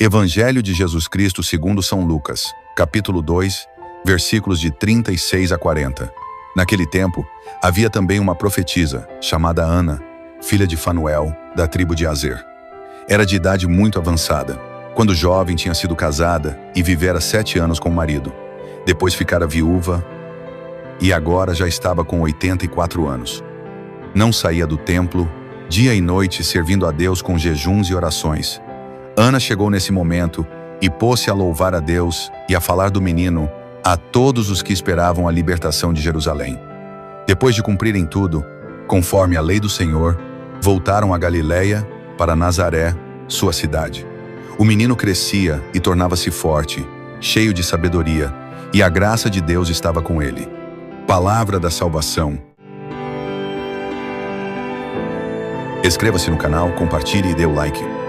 Evangelho de Jesus Cristo segundo São Lucas, capítulo 2, versículos de 36 a 40. Naquele tempo, havia também uma profetisa, chamada Ana, filha de Fanuel, da tribo de Aser. Era de idade muito avançada. Quando jovem, tinha sido casada e vivera 7 anos com o marido. Depois ficara viúva e agora já estava com 84 anos. Não saía do templo, dia e noite, servindo a Deus com jejuns e orações. Ana chegou nesse momento e pôs-se a louvar a Deus e a falar do menino a todos os que esperavam a libertação de Jerusalém. Depois de cumprirem tudo, conforme a lei do Senhor, voltaram a Galiléia, para Nazaré, sua cidade. O menino crescia e tornava-se forte, cheio de sabedoria, e a graça de Deus estava com ele. Palavra da salvação. Inscreva-se no canal, compartilhe e dê o like.